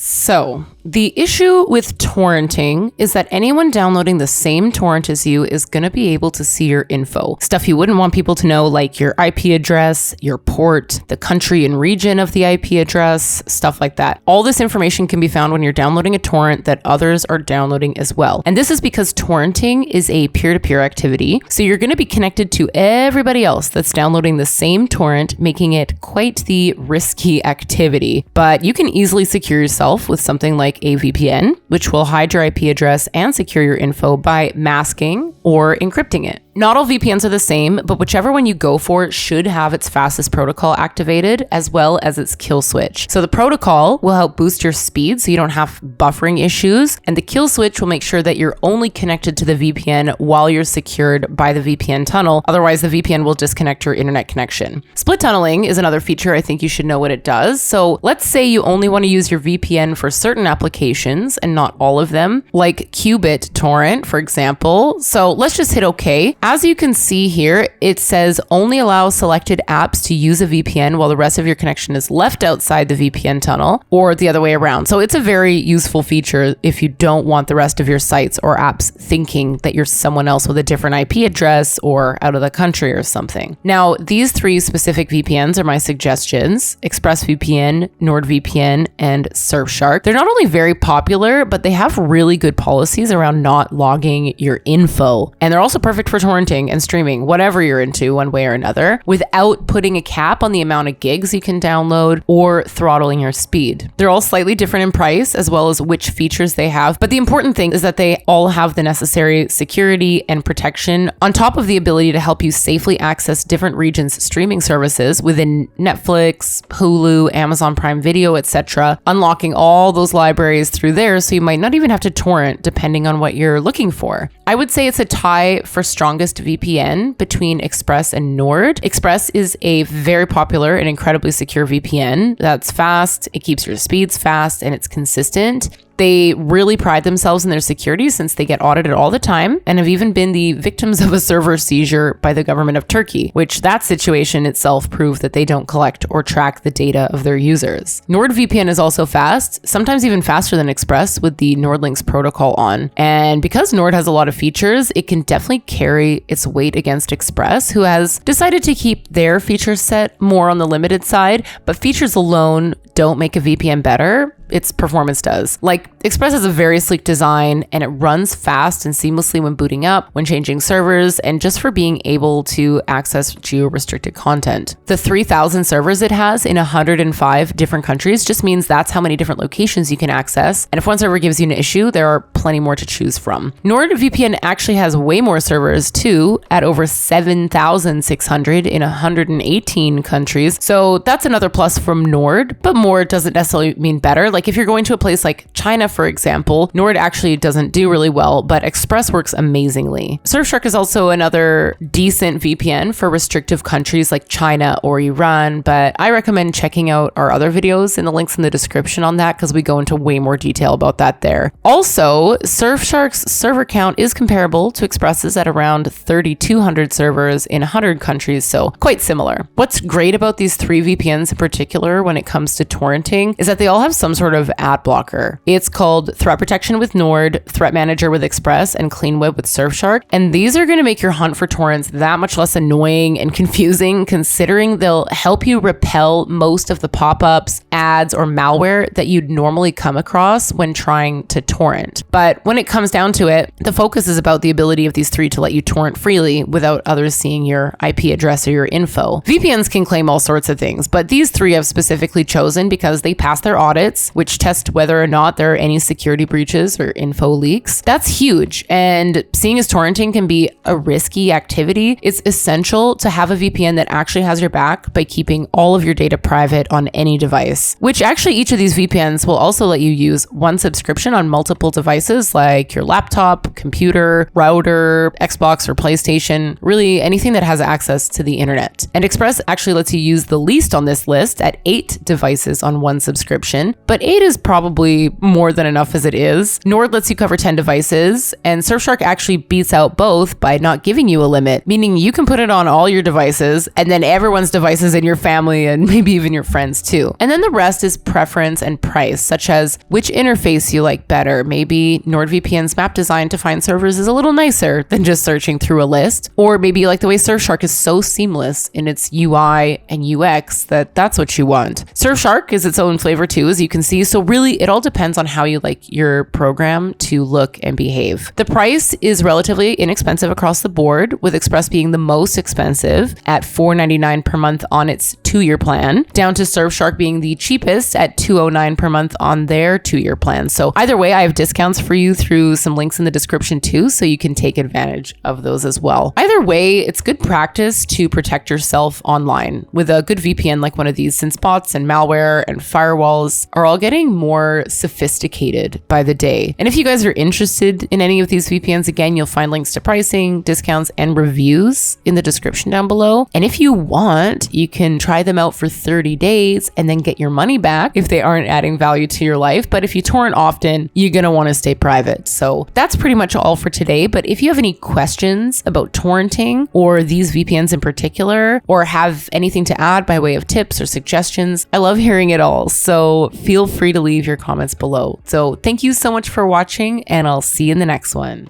So, the issue with torrenting is that anyone downloading the same torrent as you is going to be able to see your info. Stuff you wouldn't want people to know, like your IP address, your port, the country and region of the IP address, stuff like that. All this information can be found when you're downloading a torrent that others are downloading as well. And this is because torrenting is a peer-to-peer activity. So you're going to be connected to everybody else that's downloading the same torrent, making it quite the risky activity. But you can easily secure yourself with something like a VPN, which will hide your IP address and secure your info by masking or encrypting it. Not all VPNs are the same, but whichever one you go for should have its fastest protocol activated as well as its kill switch. So the protocol will help boost your speed so you don't have buffering issues, and the kill switch will make sure that you're only connected to the VPN while you're secured by the VPN tunnel. Otherwise, the VPN will disconnect your internet connection. Split tunneling is another feature I think you should know what it does. So let's say you only want to use your VPN for certain applications and not all of them, like Qubit torrent, for example. So let's just hit OK. As you can see here, it says only allow selected apps to use a VPN while the rest of your connection is left outside the VPN tunnel, or the other way around. So it's a very useful feature if you don't want the rest of your sites or apps thinking that you're someone else with a different IP address or out of the country or something. Now, these three specific VPNs are my suggestions: ExpressVPN, NordVPN, and Surfshark. They're not only very popular, but they have really good policies around not logging your info. And they're also perfect for torrenting and streaming, whatever you're into one way or another, without putting a cap on the amount of gigs you can download or throttling your speed. They're all slightly different in price as well as which features they have, but the important thing is that they all have the necessary security and protection on top of the ability to help you safely access different regions' streaming services within Netflix, Hulu, Amazon Prime Video, etc., unlocking all those libraries through there so you might not even have to torrent depending on what you're looking for. I would say it's a tie for strongest VPN between Express and Nord. Express is a very popular and incredibly secure VPN that's fast, it keeps your speeds fast, and it's consistent. They really pride themselves in their security since they get audited all the time and have even been the victims of a server seizure by the government of Turkey, which that situation itself proved that they don't collect or track the data of their users. NordVPN is also fast, sometimes even faster than Express with the NordLynx protocol on. And because Nord has a lot of features, it can definitely carry its weight against Express, who has decided to keep their feature set more on the limited side, but features alone don't make a VPN better. Its performance does. Like, Express has a very sleek design and it runs fast and seamlessly when booting up, when changing servers, and just for being able to access geo-restricted content. The 3,000 servers it has in 105 different countries just means that's how many different locations you can access. And if one server gives you an issue, there are plenty more to choose from. NordVPN actually has way more servers too, at over 7,600 in 118 countries. So that's another plus from Nord, but more doesn't necessarily mean better. Like if you're going to a place like China, for example, Nord actually doesn't do really well, but Express works amazingly. Surfshark is also another decent VPN for restrictive countries like China or Iran, but I recommend checking out our other videos in the links in the description on that because we go into way more detail about that there. Also, Surfshark's server count is comparable to Express's at around 3,200 servers in 100 countries, so quite similar. What's great about these three VPNs in particular when it comes to torrenting is that they all have some sort of ad blocker. It's called Threat Protection with Nord, Threat Manager with Express, and Clean Web with Surfshark. And these are going to make your hunt for torrents that much less annoying and confusing, considering they'll help you repel most of the pop-ups, ads, or malware that you'd normally come across when trying to torrent. But when it comes down to it, the focus is about the ability of these three to let you torrent freely without others seeing your IP address or your info. VPNs can claim all sorts of things, but these three I've specifically chosen because they pass their audits, which test whether or not there are any security breaches or info leaks. That's huge. And seeing as torrenting can be a risky activity, it's essential to have a VPN that actually has your back by keeping all of your data private on any device, which actually each of these VPNs will also let you use one subscription on multiple devices devices like your laptop, computer, router, Xbox or PlayStation, really anything that has access to the internet. And Express actually lets you use the least on this list at 8 devices on one subscription, but 8 is probably more than enough as it is. Nord lets you cover 10 devices, and Surfshark actually beats out both by not giving you a limit, meaning you can put it on all your devices and then everyone's devices in your family and maybe even your friends too. And then the rest is preference and price, such as which interface you like better. Maybe NordVPN's map design to find servers is a little nicer than just searching through a list, or maybe you like the way Surfshark is so seamless in its UI and UX that's what you want. Surfshark is its own flavor too, as you can see, so really it all depends on how you like your program to look and behave. The price is relatively inexpensive across the board, with Express being the most expensive at $4.99 per month on its 2-year plan, down to Surfshark being the cheapest at $209 per month on their 2-year plan. So either way, I have discounts for you through some links in the description too, so you can take advantage of those as well. Either way, it's good practice to protect yourself online with a good VPN like one of these, since bots and malware and firewalls are all getting more sophisticated by the day. And if you guys are interested in any of these VPNs, again, you'll find links to pricing, discounts, and reviews in the description down below. And if you want, you can try them out for 30 days and then get your money back if they aren't adding value to your life. But if you torrent often, you're going to want to stay private. So that's pretty much all for today. But if you have any questions about torrenting or these VPNs in particular, or have anything to add by way of tips or suggestions, I love hearing it all. So feel free to leave your comments below. So thank you so much for watching, and I'll see you in the next one.